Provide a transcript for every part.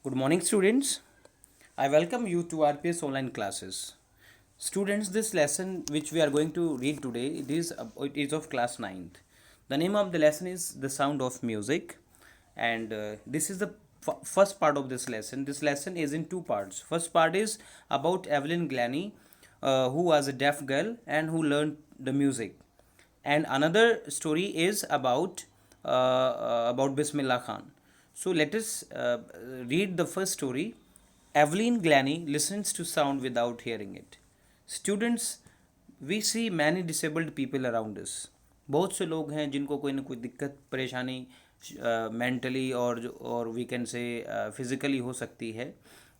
Good morning, students. I welcome you to RPS online classes. Students, this lesson which we are going to read today, it is of class ninth. The name of the lesson is The Sound of Music, and this is the first part of this lesson. This lesson is in two parts. First part is about Evelyn Glennie, who was a deaf girl and who learned the music, and another story is about Bismillah Khan. So let us read the first story. Evelyn Glennie listens to sound without hearing it. Students, we see many disabled people around us. बहुत से लोग हैं जिनको कोई ना कोई दिक्कत परेशानी मेंटली और वी कैन से फिजिकली हो सकती है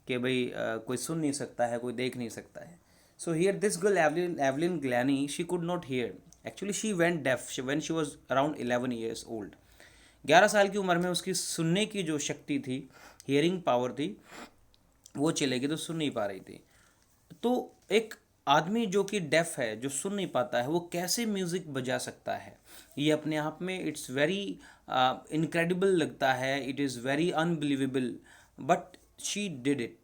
कि भाई कोई सुन नहीं सकता है, कोई देख नहीं सकता है. So here this girl Evelyn Glennie, she could not hear. Actually she went deaf when she was around 11 years old. 11 साल की उम्र में उसकी सुनने की जो शक्ति थी, हियरिंग पावर थी, वो चलेगी तो सुन नहीं पा रही थी. तो एक आदमी जो कि डेफ है, जो सुन नहीं पाता है, वो कैसे म्यूज़िक बजा सकता है, ये अपने आप में इट्स वेरी इनक्रेडिबल लगता है. It is very unbelievable, but she did it.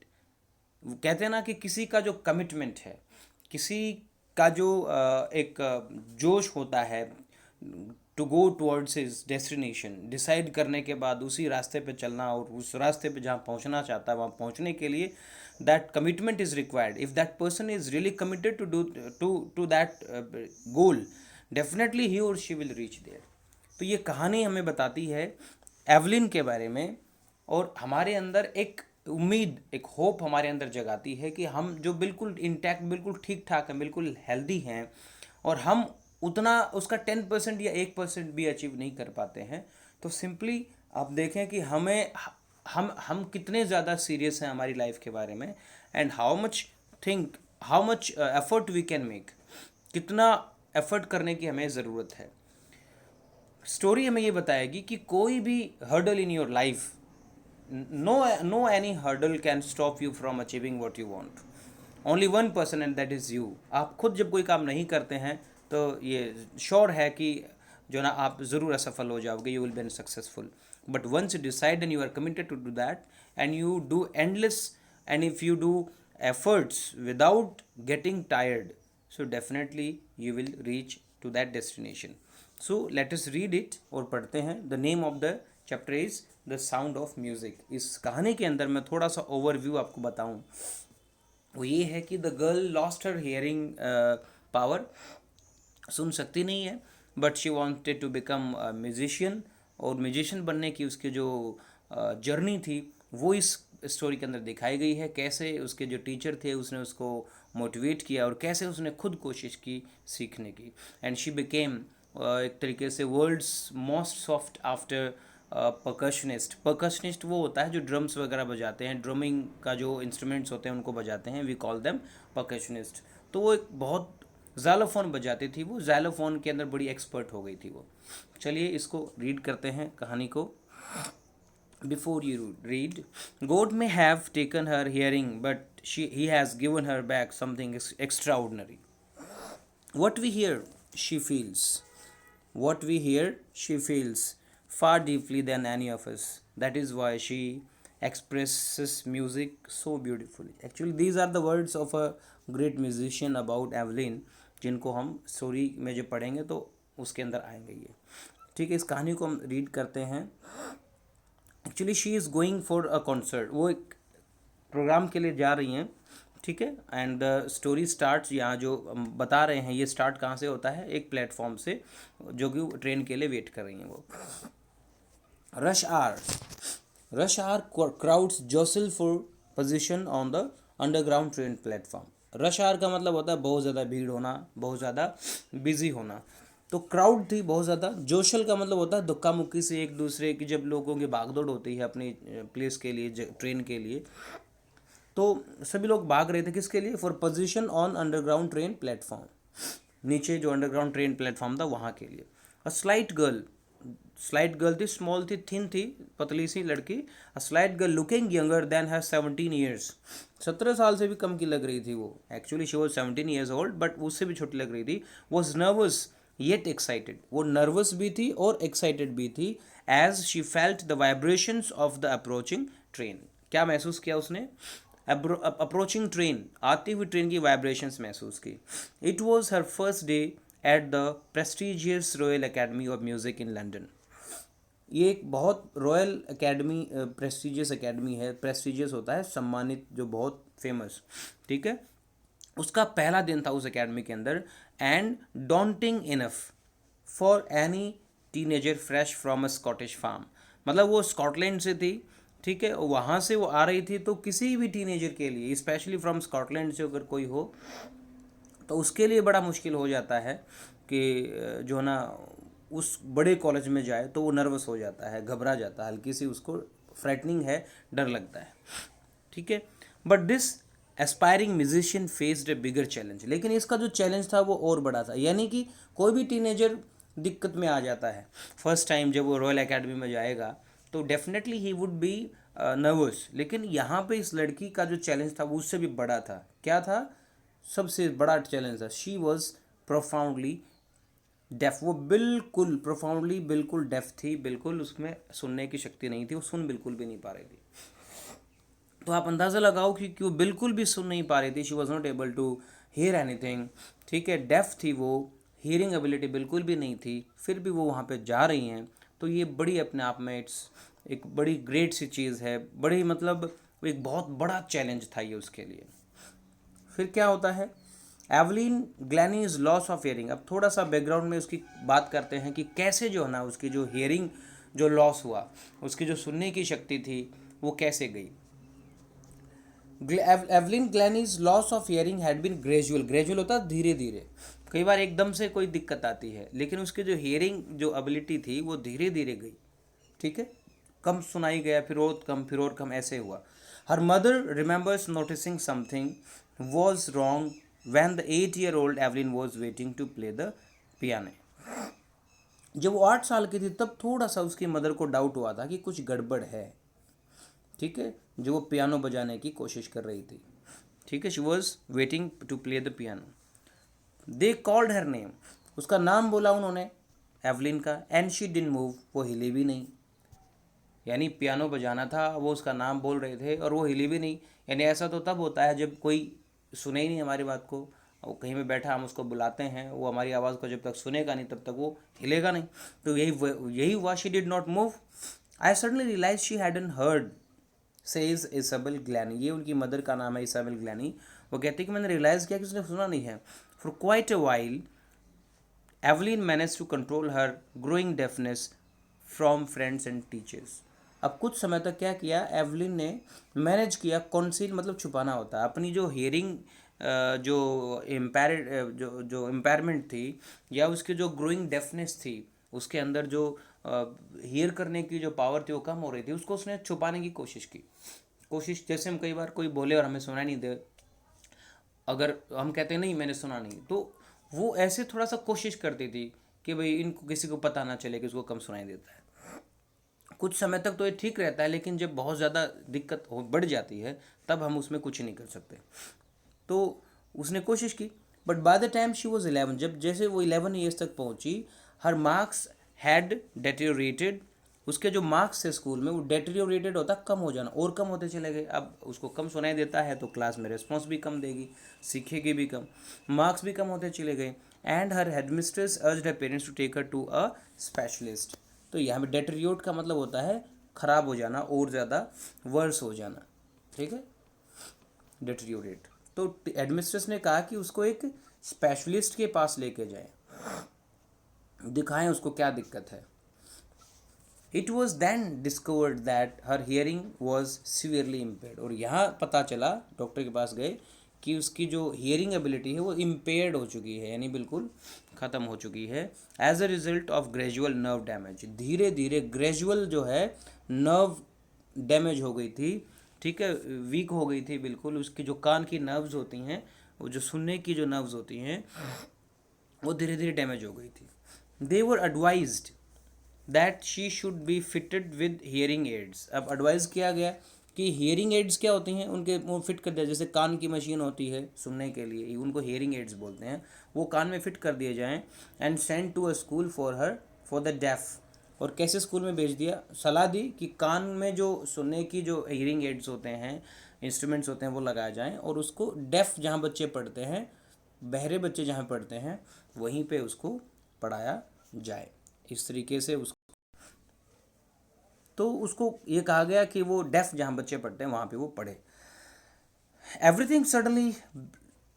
कहते हैं ना कि किसी का जो कमिटमेंट है, किसी का जो एक जोश होता है to go towards his destination, decide करने के बाद उसी रास्ते पे चलना और उस रास्ते पे जहाँ पहुँचना चाहता है वहाँ पहुँचने के लिए that commitment is required. If that person is really committed to that goal, definitely he और शी विल रीच देयर. तो ये कहानी हमें बताती है एवलिन के बारे में, और हमारे अंदर एक उम्मीद, एक होप हमारे अंदर जगाती है कि हम जो बिल्कुल इंटैक्ट, बिल्कुल ठीक ठाक हैं, बिल्कुल हेल्दी हैं, और हम उतना उसका 10% या 1% भी अचीव नहीं कर पाते हैं. तो सिंपली आप देखें कि हम कितने ज़्यादा सीरियस हैं हमारी लाइफ के बारे में, and how much effort we can make, कितना एफर्ट करने की हमें ज़रूरत है. स्टोरी हमें ये बताएगी कि कोई भी hurdle in your life, no any hurdle can stop you from achieving what you want. Only one person and that is you. आप खुद जब कोई काम नहीं करते हैं तो ये श्योर है कि जो ना आप ज़रूर असफल हो जाओगे, you will be unsuccessful. But once you decide and you are committed to do that, and you do endless, and if you do efforts without getting tired, so definitely you will reach to that destination. So let us read it और पढ़ते हैं. The name of the chapter is The Sound of Music. इस कहानी के अंदर मैं थोड़ा सा ओवरव्यू आपको बताऊं, वो ये है कि the girl lost her hearing power, सुन सकती नहीं है, but she wanted to become musician, और म्यूजिशियन बनने की उसकी जो जर्नी थी वो इस स्टोरी के अंदर दिखाई गई है. कैसे उसके जो टीचर थे उसने उसको मोटिवेट किया और कैसे उसने खुद कोशिश की सीखने की, एंड शी बिकेम एक तरीके से world's most sought after percussionist वो होता है जो ड्रम्स वगैरह बजाते हैं, ड्रमिंग का जो इंस्ट्रूमेंट्स होते हैं उनको बजाते हैं, वी कॉल देम परकशनिस्ट. तो वो एक बहुत ज़ाइलोफोन बजाती थी, वो ज़ाइलोफोन के अंदर बड़ी एक्सपर्ट हो गई थी वो. चलिए इसको रीड करते हैं कहानी को. Before you read, God may have taken her hearing, but he has given her back something extraordinary. What we hear, she feels. What we hear, she feels far deeply than any of us. That is why she expresses music so beautifully. Actually, these are the words of a great musician about Evelyn, जिनको हम story में जो पढ़ेंगे तो उसके अंदर आएंगे ये. ठीक है, इस कहानी को हम रीड करते हैं. Actually she is going for a concert, वो एक प्रोग्राम के लिए जा रही हैं. ठीक है, एंड द स्टोरी स्टार्ट्स, यहाँ जो बता रहे हैं ये स्टार्ट कहाँ से होता है, एक प्लेटफॉर्म से, जो कि ट्रेन के लिए वेट कर रही हैं वो. Rush hour crowds jostle for position on the underground train platform. Rush hour का मतलब होता है बहुत ज़्यादा भीड़ होना, बहुत ज़्यादा बिजी होना. तो क्राउड थी बहुत ज़्यादा. जोशल का मतलब होता है धक्का मुक्की से एक दूसरे की, जब लोगों की भागदौड़ होती है अपनी प्लेस के लिए, ट्रेन के लिए, तो सभी लोग भाग रहे थे किसके लिए, for position on underground train platform, नीचे जो अंडरग्राउंड ट्रेन प्लेटफॉर्म था वहाँ के लिए. अ स्लाइट गर्ल थी, स्मॉल थी, थिन थी, पतली सी लड़की. A slight girl looking younger than has 17 years. 17 साल से भी कम की लग रही थी वो. Actually she was 17 years old, but उससे भी छोटी लग रही थी. वॉज नर्वस येट एक्साइटेड, वो नर्वस भी थी और एक्साइटेड भी थी, as she felt the vibrations of the approaching train. क्या महसूस किया उसने? अप्रोचिंग ट्रेन, आती हुई ट्रेन की वाइब्रेशंस महसूस की। It was her first day at the prestigious royal academy of music in London. ये एक बहुत रॉयल एकेडमी, प्रेस्टिजियस एकेडमी है। प्रेस्टिजियस होता है सम्मानित, जो बहुत फेमस, ठीक है। उसका पहला दिन था उस एकेडमी के अंदर, and daunting enough for any teenager fresh from a Scottish farm. मतलब वो स्कॉटलैंड से थी, ठीक है, वहाँ से वो आ रही थी, तो किसी भी टीनेजर के लिए, स्पेशली फ्रॉम स्कॉटलैंड से अगर कोई हो तो उसके लिए बड़ा मुश्किल हो जाता है कि जो ना उस बड़े कॉलेज में जाए, तो वो नर्वस हो जाता है, घबरा जाता है, हल्की सी उसको फ्रेटनिंग है, डर लगता है, ठीक है। But this aspiring musician faced A bigger challenge. लेकिन इसका जो चैलेंज था वो और बड़ा था। यानी कि कोई भी टीनेजर दिक्कत में आ जाता है फर्स्ट टाइम जब वो रॉयल एकेडमी में जाएगा, तो definitely he would be nervous. लेकिन यहाँ पे इस लड़की का जो चैलेंज था वो उससे भी बड़ा था। क्या था? सबसे बड़ा चैलेंज था, शी वॉज प्रोफाउंडली डेफ। वो बिल्कुल प्रोफाउंडली बिल्कुल डेफ थी, बिल्कुल उसमें सुनने की शक्ति नहीं थी, वो सुन बिल्कुल भी नहीं पा रही थी। तो आप अंदाज़ा लगाओ कि वो बिल्कुल भी सुन नहीं पा रही थी। She was not able to hear anything, ठीक है, डेफ थी वो, हियरिंग एबिलिटी बिल्कुल भी नहीं थी, फिर भी वो वहाँ पे जा रही हैं। तो ये बड़ी अपने आप में इट्स एक बड़ी ग्रेट सी चीज़ है, बड़ी मतलब एक बहुत बड़ा चैलेंज था ये उसके लिए। फिर क्या होता है? Evelyn Glennie is loss of hearing. अब थोड़ा सा बैकग्राउंड में उसकी बात करते हैं कि कैसे जो है ना उसकी जो हियरिंग जो लॉस हुआ, उसकी जो सुनने की शक्ति थी वो कैसे गई। Evelyn Glennie's loss of hearing had been gradual. Gradual होता है धीरे धीरे, कई बार एकदम से कोई दिक्कत आती है, लेकिन उसकी जो हियरिंग जो एबिलिटी थी वो धीरे धीरे गई, ठीक है, कम सुनाई गया, फिर और कम, फिर और कम, ऐसे हुआ। Her mother remembers noticing something was wrong when the 8-year-old Evelyn was waiting to play the piano. जब वो 8 साल की थी तब थोड़ा सा उसकी मदर को डाउट हुआ था कि कुछ गड़बड़ है, ठीक है, जो वो पियानो बजाने की कोशिश कर रही थी, ठीक है। She was waiting to play the piano. They called her name, उसका नाम बोला उन्होंने, एवलिन का, एंड शी डिडंट मूव, वो हिले भी नहीं। यानी पियानो बजाना था, वो उसका नाम बोल रहे थे और वो हिले भी नहीं। यानी ऐसा तो तब होता है जब कोई सुने ही नहीं हमारी बात को, वो कहीं पे बैठा, हम उसको बुलाते हैं, वो हमारी आवाज़ को जब तक सुनेगा नहीं तब तक वो हिलेगा नहीं। तो यही हुआ, she did not move. I suddenly realise she hadn't heard, says Isabel Glennie. ये उनकी मदर का नाम है, इसाबेल ग्लैनी। वो कहती है कि मैंने रियलाइज़ किया कि उसने सुना नहीं है। For quite a while Evelyn manage to control her growing deafness from friends and teachers. अब कुछ समय तक क्या किया एवलिन ने? मैनेज किया, कॉन्सील मतलब छुपाना होता है, अपनी जो हियरिंग जो इम्पेयर जो इम्पेयरमेंट थी, या उसकी जो ग्रोइंग डेफनेस थी, उसके अंदर जो हियर करने की जो पावर थी वो कम हो रही थी, उसको उसने छुपाने की कोशिश की। कोशिश जैसे हम कई बार कोई बोले और हमें सुना नहीं दे, अगर हम कहते हैं नहीं मैंने सुना नहीं, तो वो ऐसे थोड़ा सा कोशिश करती थी कि भाई इनको किसी को पता ना चले कि उसको कम सुनाई देता है। कुछ समय तक तो ये ठीक रहता है, लेकिन जब बहुत ज़्यादा दिक्कत हो बढ़ जाती है तब हम उसमें कुछ नहीं कर सकते। तो उसने कोशिश की, but by the time she was 11, जब जैसे वो 11 ईयर्स तक पहुंची, हर मार्क्स हैड डेटेरियोरेटेड। उसके जो मार्क्स थे स्कूल में वो डेटेरियोरेटेड होता, कम हो जाना, और कम होते चले गए। अब उसको कम सुनाई देता है तो क्लास में रिस्पॉन्स भी कम देगी, सीखेगी भी कम, मार्क्स भी कम होते चले गए। And her headmistress urged her parents to take her to a specialist. तो यहाँ पे डेटेरियोट का मतलब होता है ख़राब हो जाना, और ज़्यादा वर्स हो जाना, ठीक है, डेटेरियोरेट। तो एडमिनिस्ट्रेशन ने कहा कि उसको एक स्पेशलिस्ट के पास लेके जाएं, दिखाएं उसको क्या दिक्कत है। It was then discovered that her hearing was severely impaired. और यहाँ पता चला, डॉक्टर के पास गए, कि उसकी जो हियरिंग एबिलिटी है वो इम्पेयर्ड हो चुकी है, यानी बिल्कुल ख़त्म हो चुकी है। As a result of gradual nerve damage, धीरे धीरे ग्रेजुअल जो है नर्व डैमेज हो गई थी, ठीक है, वीक हो गई थी बिल्कुल। उसकी जो कान की नर्व्स होती हैं, वो जो सुनने की जो नर्व्स होती हैं, वो धीरे धीरे डैमेज हो गई थी। They were advised that she should be fitted with hearing aids. अब एडवाइस किया गया कि हियरिंग एड्स क्या होती हैं, उनके वो फिट कर दिया, जैसे कान की मशीन होती है सुनने के लिए, उनको हियरिंग एड्स बोलते हैं, वो कान में फिट कर दिए जाएं। And send to a school for her for the deaf, और कैसे स्कूल में भेज दिया, सलाह दी कि कान में जो सुनने की जो हियरिंग एड्स होते हैं, इंस्ट्रूमेंट्स होते हैं, वो लगाए जाएं, और उसको डेफ जहाँ बच्चे पढ़ते हैं, बहरे बच्चे जहाँ पढ़ते हैं, वहीं पे उसको पढ़ाया जाए। इस तरीके से तो उसको ये कहा गया कि वो डेफ जहाँ बच्चे पढ़ते हैं वहाँ पे वो पढ़े। Everything suddenly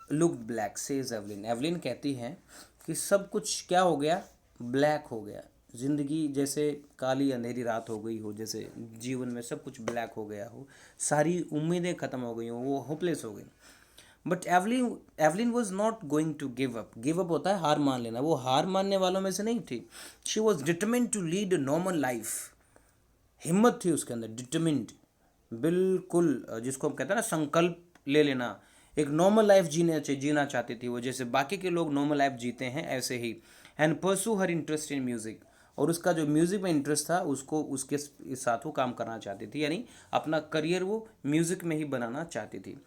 look black says Evelyn. Evelyn कहती हैं कि सब कुछ क्या हो गया, ब्लैक हो गया। ज़िंदगी जैसे काली अंधेरी रात हो गई हो, जैसे जीवन में सब कुछ ब्लैक हो गया हो, सारी उम्मीदें ख़त्म हो गई हो, वो होपलेस हो गई। But Evelyn Evelyn was not going to give up. Give up होता है हार मान लेना, वो हार मानने वालों में से नहीं थी। She was determined to lead a normal life. हिम्मत थी उसके अंदर, डिटरमिन्ड, बिल्कुल जिसको हम कहते हैं ना संकल्प ले लेना। एक नॉर्मल लाइफ जीना चाहती थी वो, जैसे बाकी के लोग नॉर्मल लाइफ जीते हैं ऐसे ही। And pursue her interest in music. और उसका जो म्यूज़िक में इंटरेस्ट था उसको उसके साथ वो काम करना चाहती थी, यानी अपना करियर वो म्यूज़िक में ही बनाना चाहती थी।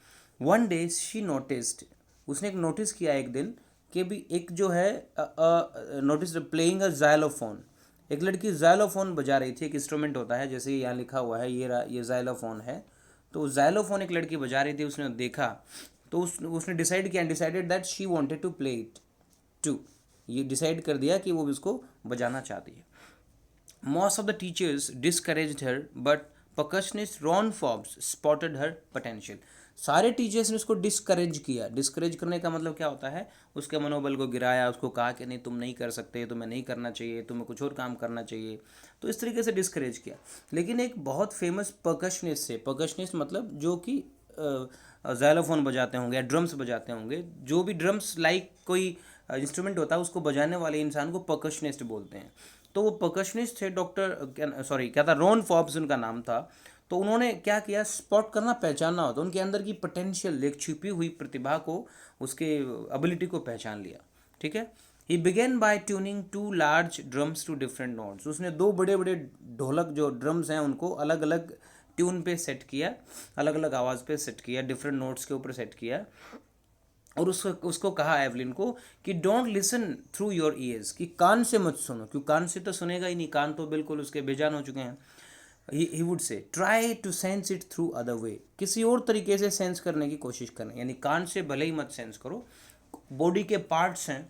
वन डे शी नोटिस्ड, उसने एक नोटिस किया एक दिन कि भी एक जो है नोटिस प्लेइंग अ जाइलोफोन। एक लड़की जाइलोफोन बजा रही थी, एक इंस्ट्रूमेंट होता है, जैसे यहाँ लिखा हुआ है ये जाइलोफोन है। तो जाइलोफोन एक लड़की बजा रही थी, उसने देखा, तो उसने डिसाइड किया, decided that she wanted to play it too. ये डिसाइड कर दिया कि वो इसको बजाना चाहती है। Most of the teachers discouraged her, but percussionist Ron Forbes spotted her potential. सारे टीचर्स ने उसको डिस्करेज किया। डिस्करेज करने का मतलब क्या होता है, उसके मनोबल को गिराया, उसको कहा कि नहीं तुम नहीं कर सकते, तुम्हें नहीं करना चाहिए, तुम्हें कुछ और काम करना चाहिए। तो इस तरीके से डिस्करेज किया। लेकिन एक बहुत फेमस परकशनिस्ट से, परकशनिस्ट मतलब जो कि जाइलोफोन बजाते होंगे या ड्रम्स बजाते होंगे, जो भी ड्रम्स लाइक कोई इंस्ट्रूमेंट होता है उसको बजाने वाले इंसान को परकशनिस्ट बोलते हैं। तो वो परकशनिस्ट थे, डॉक्टर सॉरी क्या था, रॉन फॉर्ब्स उनका नाम था। तो उन्होंने क्या किया, स्पॉट करना, पहचानना होता, उनके अंदर की पोटेंशियल, एक छिपी हुई प्रतिभा को, उसके एबिलिटी को पहचान लिया। ठीक है। He began by tuning two large drums to different notes. उसने दो बड़े बड़े ढोलक जो ड्रम्स हैं उनको अलग अलग ट्यून पे सेट किया, अलग अलग आवाज़ पे सेट किया, डिफरेंट नोट्स के ऊपर सेट किया। और उसको कहा एवलिन को कि don't listen through your ears, कि कान से मत सुनो, क्योंकि कान से तो सुनेगा ही नहीं, कान तो बिल्कुल उसके बेजान हो चुके हैं। He would say try to sense it through other way, किसी और तरीके से सेंस करने की कोशिश करें, यानी कान से भले ही मत सेंस करो, बॉडी के पार्ट्स हैं,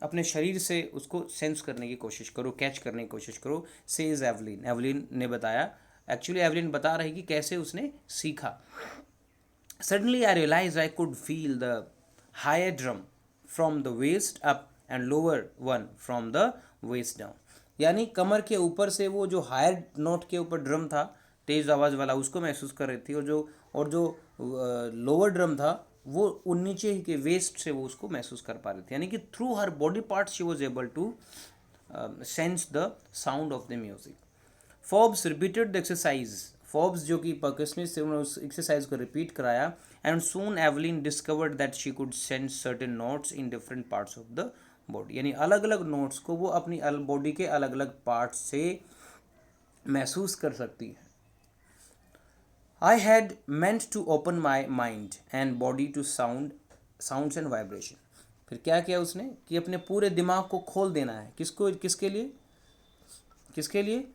अपने शरीर से उसको सेंस करने की कोशिश करो, कैच करने की कोशिश करो। सेज एवलिन, एवलिन ने बताया, एक्चुअली एवलिन बता रही कि कैसे उसने सीखा। Suddenly, I realized I could feel the higher drum from the waist up and lower one from the waist down. यानी कमर के ऊपर से वो जो हायर नोट के ऊपर ड्रम था, तेज आवाज़ वाला, उसको महसूस कर रही थी, और जो लोअर ड्रम था वो उन नीचे ही के वेस्ट से वो उसको महसूस कर पा रही थी। यानी कि through her body part she was able to sense the sound of the music. Forbes repeated the exercise. Forbes जो कि परकशनिस्ट थे, उन्होंने उस एक्सरसाइज को रिपीट कराया। And soon Evelyn discovered that she could sense certain notes in different parts of the body, यानी अलग अलग नोट्स को वो अपनी बॉडी के अलग अलग पार्ट्स से महसूस कर सकती है। I had meant to open my mind and body to sounds and vibration. फिर क्या किया उसने कि अपने पूरे दिमाग को खोल देना है, किसको, किसके लिए, किसके लिए,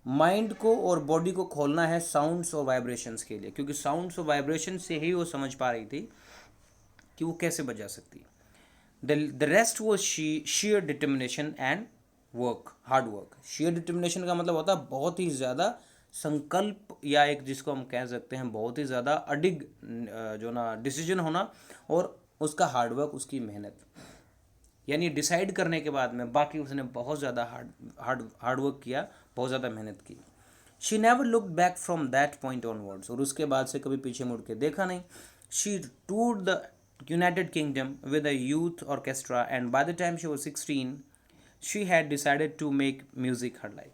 माइंड को और बॉडी को खोलना है साउंड्स और वाइब्रेशंस के लिए, क्योंकि साउंड्स और वाइब्रेशन से ही वो समझ पा रही थी कि वो कैसे बजा सकती है। द रेस्ट वो share determination and work, hard work. Share determination का मतलब होता है बहुत ही ज़्यादा संकल्प, या एक जिसको हम कह सकते हैं बहुत ही ज़्यादा अडिग जो ना डिसीजन होना, और उसका हार्ड वर्क, उसकी मेहनत। यानी डिसाइड करने के बाद में बाकी उसने बहुत ज़्यादा हार्ड वर्क किया, बहुत ज़्यादा मेहनत की। She never look back from that point onwards, और उसके बाद से कभी पीछे मुड़ के देखा नहीं। She toured the United Kingdom with a youth orchestra, and by the time she was 16 she had decided to make music her life.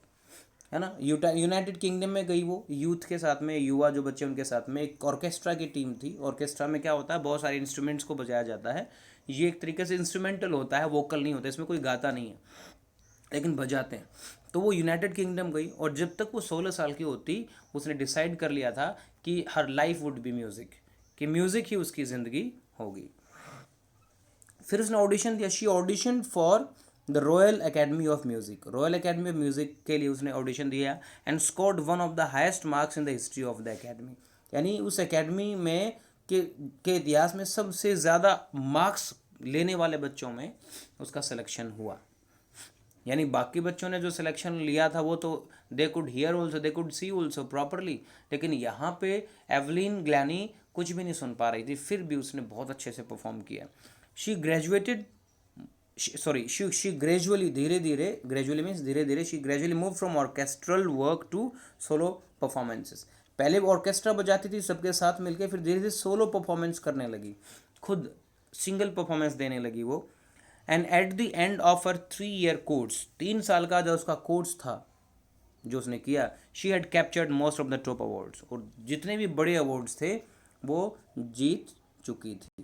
है ना, यूनाइटेड किंगडम में गई वो यूथ के साथ में, युवा जो बच्चे उनके साथ में, एक ऑर्केस्ट्रा की टीम थी। ऑर्केस्ट्रा में क्या होता है, बहुत सारे इंस्ट्रूमेंट्स को बजाया जाता है। ये एक तरीके से इंस्ट्रूमेंटल होता है, वोकल नहीं होता, इसमें कोई गाता नहीं है, लेकिन बजाते हैं। तो वो यूनाइटेड किंगडम गई, और जब तक वो 16 साल की होती उसने डिसाइड कर लिया था कि हर लाइफ वुड बी म्यूज़िक, कि म्यूज़िक ही उसकी ज़िंदगी होगी। फिर उसने ऑडिशन दिया। She audition for the royal academy of music, royal academy of music के लिए उसने ऑडिशन दिया and scored one of the highest marks in the history of the academy. यानी उस एकेडमी में के इतिहास में सबसे ज़्यादा मार्क्स लेने वाले बच्चों में उसका सिलेक्शन हुआ। यानी बाकी बच्चों ने जो सिलेक्शन लिया था वो तो they could hear also, they could see also properly, लेकिन यहाँ पे एवलिन ग्लैनी कुछ भी नहीं सुन पा रही थी, फिर भी उसने बहुत अच्छे से परफॉर्म किया। शी ग्रेजुएटेड शी ग्रेजुअली, धीरे धीरे, ग्रेजुअली मीन्स धीरे धीरे, she gradually move from orchestral work to solo performances. पहले ऑर्केस्ट्रा बजाती थी सबके साथ मिलकर, फिर धीरे धीरे सोलो परफॉर्मेंस करने लगी, खुद सिंगल परफॉर्मेंस देने लगी वो। And at the end of her 3 year course, 3 साल का जो उसका कोर्स था जो उसने किया, she had captured most of the top awards, और जितने भी बड़े अवार्ड्स थे वो जीत चुकी थी।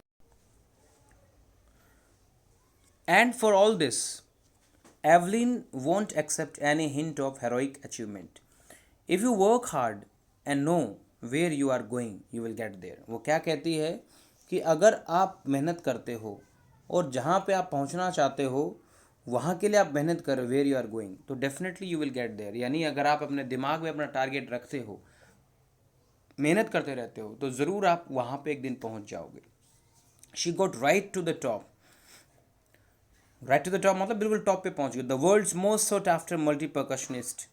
And for all this Evelyn won't accept any hint of heroic achievement. If you work hard and know where you are going you will get there. वो क्या कहती है कि अगर आप मेहनत करते हो और जहाँ पे आप पहुँचना चाहते हो वहाँ के लिए आप मेहनत कर, वेयर यू आर गोइंग, तो definitely you will get there. यानी अगर आप अपने दिमाग में अपना टारगेट रखते हो, मेहनत करते रहते हो, तो ज़रूर आप वहाँ पे एक दिन पहुँच जाओगे। She got right to the top, right to the top मतलब बिल्कुल टॉप पे पहुँच गए। The world's most sought after multi percussionist,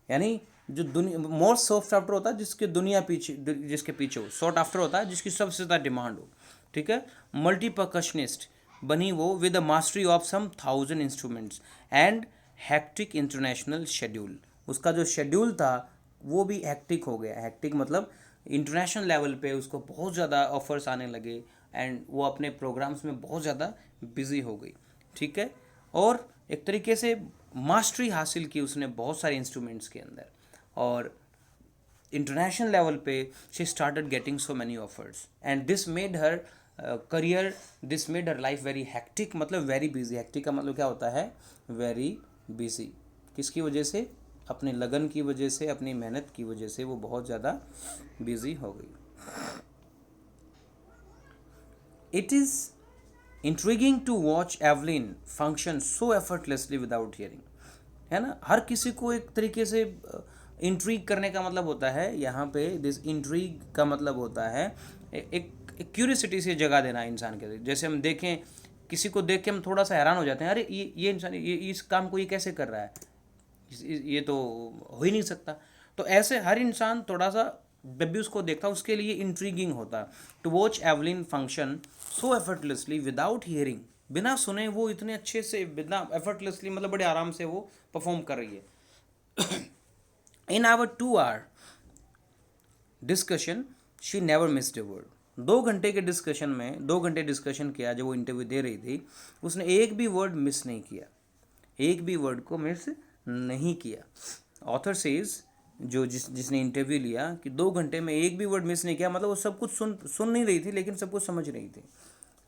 यानी जो दुनिया मोस्ट सॉफ्ट आफ्टर होता है जिसके दुनिया पीछे, जिसके पीछे हो, सॉट आफ्टर होता है जिसकी सबसे ज़्यादा डिमांड हो, ठीक है। मल्टी परकशनिस्ट बनी वो with the mastery of some 1000 instruments and hectic international schedule. उसका जो शेड्यूल था वो भी हैक्टिक हो गया। हैक्टिक मतलब इंटरनेशनल लेवल पे उसको बहुत ज़्यादा ऑफर्स आने लगे एंड वो अपने प्रोग्राम्स में बहुत ज़्यादा बिजी हो गई, ठीक है। और एक तरीके से मास्टरी हासिल की उसने बहुत सारे इंस्ट्रूमेंट्स के अंदर, और इंटरनेशनल लेवल पे she started getting so many offers and this made her career, this made her life very hectic, मतलब वेरी बिजी। हैक्टिक का मतलब क्या होता है? Very busy. किसकी वजह से? अपने लगन की वजह से, अपनी मेहनत की वजह से वो बहुत ज़्यादा बिजी हो गई। It is intriguing to watch Evelyn function so effortlessly without hearing, है ना। हर किसी को एक तरीके से इंट्रीग करने का मतलब होता है यहाँ पे, दिस इंट्रीग का मतलब होता है एक क्यूरियोसिटी से जगा देना इंसान के। जैसे हम देखें किसी को देख के हम थोड़ा सा हैरान हो जाते हैं, अरे ये इंसान ये इस काम को ये कैसे कर रहा है, ये तो हो ही नहीं सकता। तो ऐसे हर इंसान थोड़ा सा जब भी उसको देखता है उसके लिए इंट्रीगिंग होता। To watch Evelyn function so effortlessly without hearing, बिना सुने वो इतने अच्छे से, बिना एफर्टलेसली मतलब बड़े आराम से वो परफॉर्म कर रही है। In our 2 hour discussion she never missed a word. 2 घंटे के डिस्कशन में, 2 घंटे डिस्कशन किया जब वो इंटरव्यू दे रही थी, उसने एक भी वर्ड मिस नहीं किया, एक भी वर्ड को मिस नहीं किया। ऑथर सेज, जो जिसने इंटरव्यू लिया, कि 2 घंटे में एक भी वर्ड मिस नहीं किया, मतलब वो सब कुछ सुन नहीं रही थी लेकिन सब कुछ समझ रही थी।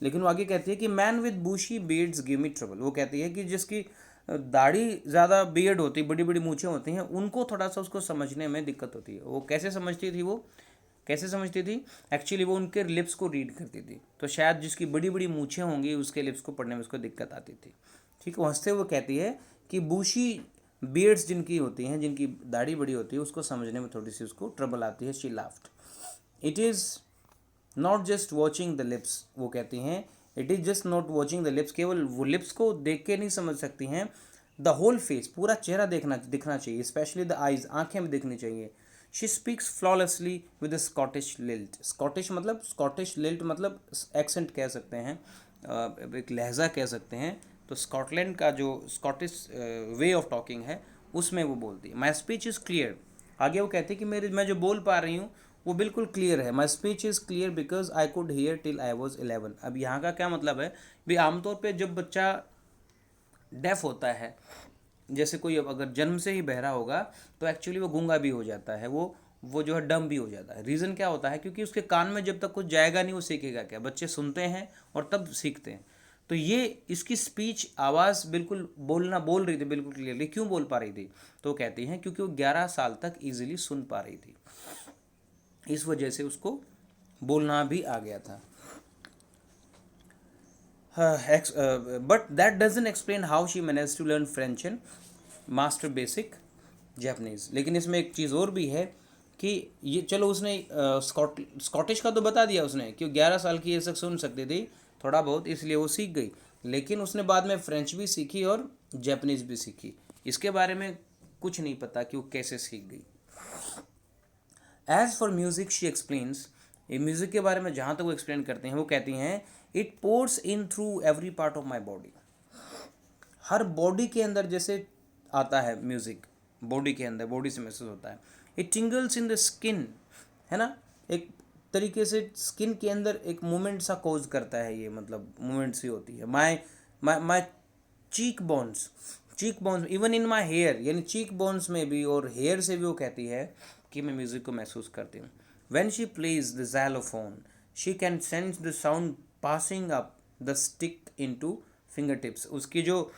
लेकिन वो आगे कहती है कि man with bushy beards give me trouble. वो कहती है कि जिसकी दाढ़ी ज़्यादा बियर्ड होती, बड़ी बड़ी मूछें होती हैं, उनको थोड़ा सा उसको समझने में दिक्कत होती है। वो कैसे समझती थी? वो कैसे समझती थी? एक्चुअली वो उनके लिप्स को रीड करती थी, तो शायद जिसकी बड़ी बड़ी मूछें होंगी उसके लिप्स को पढ़ने में उसको दिक्कत आती थी, ठीक है। हंसते वो कहती है कि बूशी बियर्ड्स जिनकी होती हैं, जिनकी दाढ़ी बड़ी होती है, उसको समझने में थोड़ी सी उसको ट्रबल आती है। She laughed. It is not just watching the lips, वो कहती हैं it is just not watching the lips, केवल वो लिप्स को देख के नहीं समझ सकती हैं, द होल फेस, पूरा चेहरा दिखना चाहिए, स्पेशली द आइज, आंखें भी दिखनी चाहिए। She speaks flawlessly with Scottish lilt. Scottish मतलब, स्कॉटिश लिल्ट मतलब एक्सेंट कह सकते हैं, एक लहजा कह सकते हैं। तो स्कॉटलैंड का जो स्कॉटिश वे ऑफ टॉकिंग है उसमें वो बोलती है। My speech is clear. आगे वो कहती है कि मैं जो बोल पा रही हूँ वो बिल्कुल क्लियर है। My speech is clear because I could hear till I was 11। अब यहाँ का क्या मतलब है भी? आमतौर पे जब बच्चा डेफ होता है, जैसे कोई अब अगर जन्म से ही बहरा होगा तो एक्चुअली वो गूंगा भी हो जाता है, वो जो है डम भी हो जाता है। रीज़न क्या होता है? क्योंकि उसके कान में जब तक कुछ जाएगा नहीं वो सीखेगा क्या? बच्चे सुनते हैं और तब सीखते हैं। तो ये इसकी स्पीच, आवाज़ बिल्कुल बोल रही थी बिल्कुल क्लियरली। क्यों बोल पा रही थी? तो कहती हैं क्योंकि वो 11 साल तक ईजिली सुन पा रही थी, इस वजह से उसको बोलना भी आ गया था। But that doesn't explain how she managed to learn French and master basic Japanese. लेकिन इसमें एक चीज़ और भी है कि ये चलो उसने स्कॉटिश का तो बता दिया उसने कि 11 साल की ये तक सुन सकती थी थोड़ा बहुत, इसलिए वो सीख गई, लेकिन उसने बाद में फ्रेंच भी सीखी और जापानीज़ भी सीखी। इसके बारे में कुछ नहीं पता कि वो कैसे सीख गई। As for music she explains, ये म्यूजिक के बारे में जहाँ तक वो एक्सप्लेन करते हैं वो कहती हैं it pores in through every part of my body. Her body के अंदर जैसे आता है म्यूजिक, बॉडी के अंदर, बॉडी से महसूस होता है। इट टिंगल्स इन द स्किन, है ना, एक तरीके से स्किन के अंदर एक मूवमेंट सा कोज करता है, ये मतलब मूवमेंट सी होती है। My my my cheek bones, cheek bones even in my hair, यानी चीक बोन्स में भी और हेयर से भी वो कहती है कि मैं म्यूज़िक को महसूस करती हूँ। When she plays the xylophone she can sense the sound passing up the stick in two finger tips. उसकी जो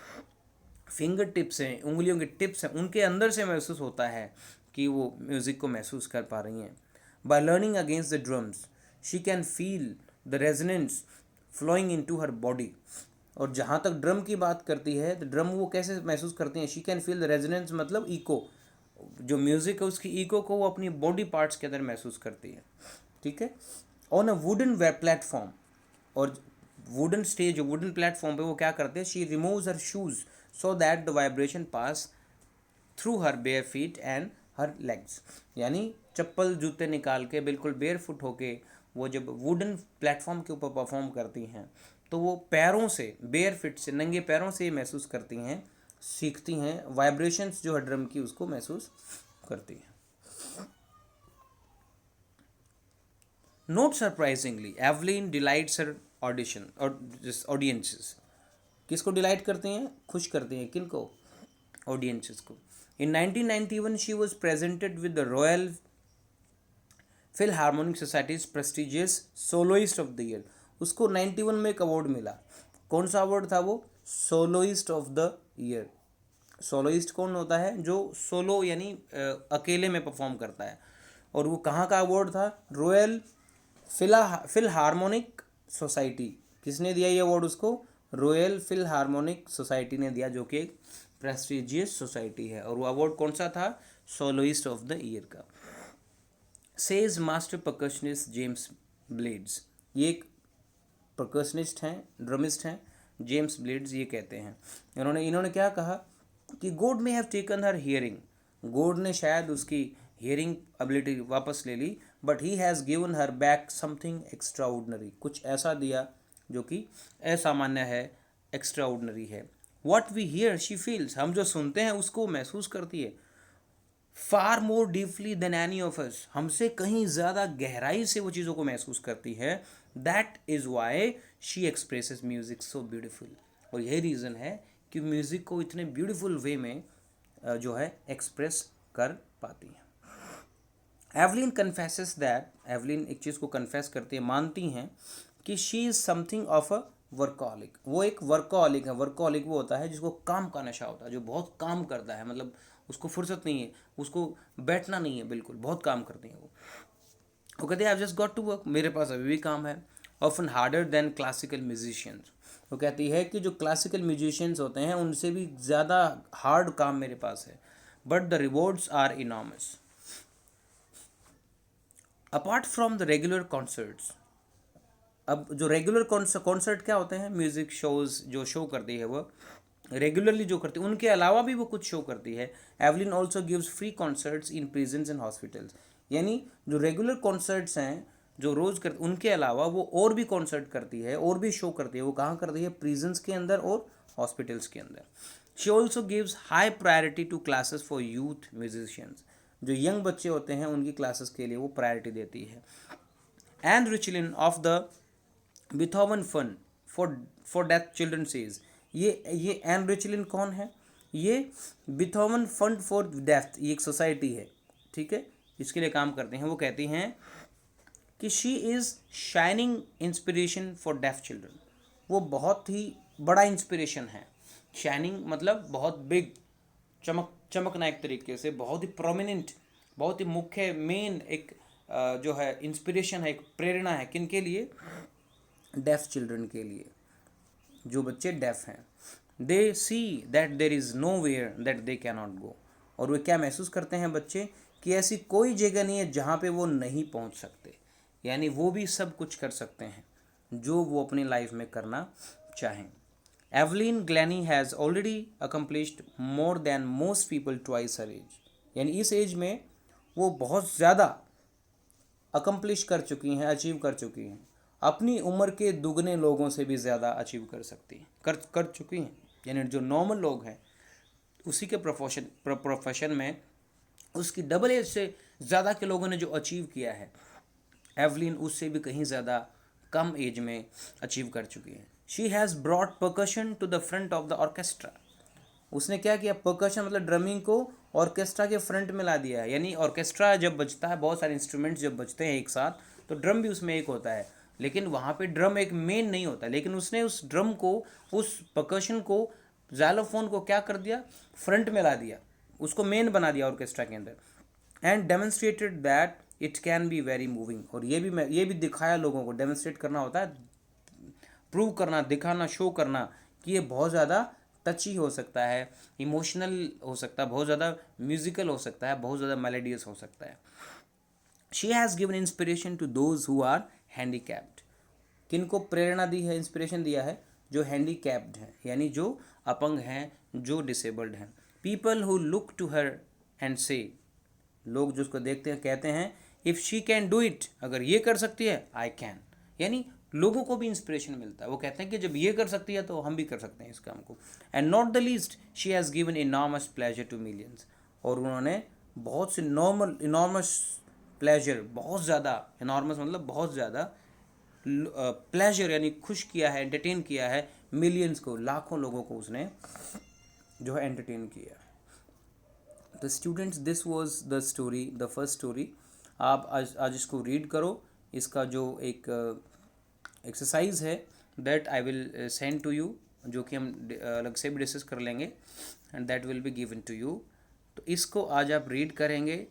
फिंगर टिप्स हैं, उंगलियों के टिप्स हैं, उनके अंदर से महसूस होता है कि वो म्यूज़िक को महसूस कर पा रही हैं। By learning against the drums she can feel the resonance flowing into her body. और जहाँ तक ड्रम की बात करती है तो ड्रम वो कैसे महसूस करती हैं, she can feel the resonance मतलब इको, जो म्यूज़िक है उसकी इको को वो अपनी बॉडी पार्ट्स के अंदर महसूस करती है। ठीक है। ऑन अ वुडन प्लेटफॉर्म, और वुडन स्टेज, वुडन प्लेटफॉर्म पे वो क्या करते हैं, she removes her shoes so that the vibration pass through her bare feet and her legs. यानी चप्पल जूते निकाल के बिल्कुल बेयर फुट होके वो जब वुडन प्लेटफॉर्म के ऊपर परफॉर्म करती हैं तो वो पैरों से, बेयर फिट से, नंगे पैरों से महसूस करती हैं, सीखती हैं, वाइब्रेशंस जो है ड्रम की उसको महसूस करती हैं। नोट सरप्राइजिंगली एवलिन डिलाइट्स हर ऑडिशन और ऑडियंसेस। किसको डिलाइट करती हैं, खुश करती हैं, किनको, ऑडियंसेस को। इन 1991 she was presented with the royal Philharmonic societies prestigious soloist of the year. उसको 91 में एक अवार्ड मिला। कौन सा अवार्ड था वो, soloist of the year. Soloist कौन होता है, जो सोलो यानी अकेले में परफॉर्म करता है। और वो कहाँ का अवार्ड था, रॉयल फिलहार्मोनिक सोसाइटी। किसने दिया ये अवार्ड उसको, रॉयल फिलहार्मोनिक सोसाइटी ने दिया, जो कि एक प्रेस्टिजियस सोसाइटी है। और वो अवार्ड कौन सा था, सोलोइस्ट ऑफ द ईयर का। Says master percussionist James blades, ये एक परकशनिस्ट हैं, ड्रमिस्ट हैं, जेम्स ब्लेड्स, ये कहते हैं, इन्होंने क्या कहा कि God may have taken her hearing, God ने शायद उसकी हियरिंग एबिलिटी वापस ले ली, but he has given her back something extraordinary, कुछ ऐसा दिया जो कि असामान्य है, एक्स्ट्राऑर्डिनरी है। What we hear she feels, हम जो सुनते हैं उसको महसूस करती है। Far more deeply than any of us, हमसे कहीं ज़्यादा गहराई से वो चीज़ों को महसूस करती है। That is why she expresses music so beautiful, और यही रीज़न है कि म्यूज़िक को इतने ब्यूटीफुल वे में जो है एक्सप्रेस कर पाती हैं। एवलिन कन्फेसेस दैट, एवलिन एक चीज़ को कन्फेस करती है, मानती हैं कि she is something of a workaholic. वो एक वर्कॉलिक है। वर्कॉलिक वो होता है जिसको काम का नशा होता है, जो बहुत काम करता है, मतलब उसको फुर्सत नहीं है, उसको बैठना नहीं है, बिल्कुल बहुत काम करती हैं वो कहते हैं I just got to work, मेरे पास अभी भी काम है। Often harder than classical musicians, वो कहती है कि जो क्लासिकल म्यूजिशियंस होते हैं उनसे भी ज़्यादा हार्ड काम मेरे पास है, but the rewards are enormous. Apart from the regular concerts, अब जो रेगुलर कॉन्सर्ट क्या होते हैं, म्यूज़िक शोज़ जो शो करती है वो रेगुलरली जो करती है, उनके अलावा भी वो कुछ शो करती है। Evelyn also gives free concerts in prisons and hospitals, यानी जो रेगुलर कॉन्सर्ट्स हैं जो रोज़ करती, उनके अलावा वो और भी कॉन्सर्ट करती है, और भी शो करती है। वो कहाँ करती है, प्रिजन्स के अंदर और हॉस्पिटल्स के अंदर। She also gives high priority to classes for youth musicians, जो यंग बच्चे होते हैं उनकी क्लासेस के लिए वो प्रायोरिटी देती है। And रिचलिन of the बिथोवन fund for def children says, ये एन रिचलिन कौन है, ये बिथोवन फंड फॉर डेफ, ये एक सोसाइटी है, ठीक है, इसके लिए काम करते हैं। वो कहती हैं कि she is shining inspiration for def children, वो बहुत ही बड़ा इंस्पिरेशन है। शाइनिंग मतलब बहुत बिग, चमकना, एक तरीके से बहुत ही प्रोमिनेंट, बहुत ही मुख्य, मेन एक जो है इंस्पिरेशन है, एक प्रेरणा है, किन के लिए, डेफ चिल्ड्रन के लिए। जो बच्चे डेफ हैं, they see that there is nowhere that they can not go, और वे क्या महसूस करते हैं बच्चे कि ऐसी कोई जगह नहीं है जहाँ पे वो नहीं पहुँच सकते, यानी वो भी सब कुछ कर सकते हैं जो वो अपनी लाइफ में करना चाहें। Evelyn Glennie has already accomplished more than most people twice her age, यानी इस एज में वो बहुत ज़्यादा अकम्प्लिश कर चुकी हैं, अचीव कर चुकी हैं, अपनी उम्र के दुगने लोगों से भी ज़्यादा अचीव कर सकती हैं, कर चुकी हैं। यानी जो नॉर्मल लोग हैं उसी के प्रोफेशन में उसकी डबल एज से ज़्यादा के लोगों ने जो अचीव किया है, एवलिन उससे भी कहीं ज़्यादा कम एज में अचीव कर चुकी है। She has brought percussion to the front of the orchestra, उसने क्या किया, परकशन मतलब ड्रमिंग को ऑर्केस्ट्रा के फ्रंट में ला दिया है। यानी ऑर्केस्ट्रा जब बजता है, बहुत सारे इंस्ट्रूमेंट्स जब बजते हैं एक साथ, तो ड्रम भी उसमें एक होता है, लेकिन वहाँ पे ड्रम एक मेन नहीं होता, लेकिन उसने उस ड्रम को, उस परकशन को, ज़ाइलोफोन को क्या कर दिया, फ्रंट में ला दिया, उसको मेन बना दिया ऑर्केस्ट्रा के अंदर। And demonstrated that it can be very moving, और ये भी दिखाया लोगों को, डेमोन्स्ट्रेट करना होता है, प्रूव करना, दिखाना, शो करना कि ये बहुत ज़्यादा टची हो सकता है, इमोशनल हो सकता है, बहुत ज़्यादा म्यूजिकल हो सकता है, बहुत ज़्यादा मेलोडियस हो सकता है। She has given inspiration to those who are handicapped, किनको प्रेरणा दी है, इंस्पिरेशन दिया है, जो हैंडीकैप्ड हैं, यानी जो अपंग हैं, जो डिसेबल्ड हैं। People who look to her and say, लोग जो उसको देखते हैं कहते हैं, if she can do it, अगर ये कर सकती है, आई कैन, यानी लोगों को भी इंस्पिरेशन मिलता है, वो कहते हैं कि जब ये कर सकती है तो हम भी कर सकते हैं इस काम को। And not the least she has given enormous pleasure to millions, और उन्होंने बहुत से इनॉर्मस प्लेजर, बहुत ज़्यादा, इनॉर्मस मतलब बहुत ज़्यादा, प्लेजर यानी खुश किया है, एंटरटेन किया है मिलियंस को, लाखों लोगों को उसने जो है एंटरटेन किया। तो students, this was the story, the first story. आप आज इसको रीड करो, इसका जो एक एक्सरसाइज है that I will send to you, जो कि हम अलग से भी डिस्कस कर लेंगे, and that will be given to you. तो इसको आज आप रीड करेंगे,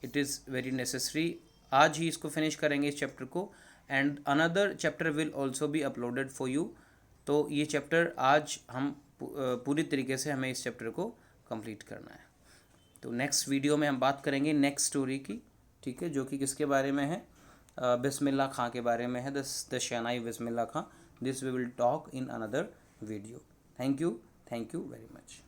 इट इज़ वेरी नेसेसरी, आज ही इसको फिनिश करेंगे इस चैप्टर को, and another chapter will also be uploaded for you. तो ये चैप्टर आज हम पूरी तरीके से हमें इस चैप्टर को कंप्लीट करना है। तो नेक्स्ट वीडियो में हम बात करेंगे नेक्स्ट स्टोरी की, ठीक है, जो कि किसके बारे में है, बिस्मिल्लाह खां के बारे में है, the shehnai Bismillah Khan. This we will talk in another video. Thank you very much.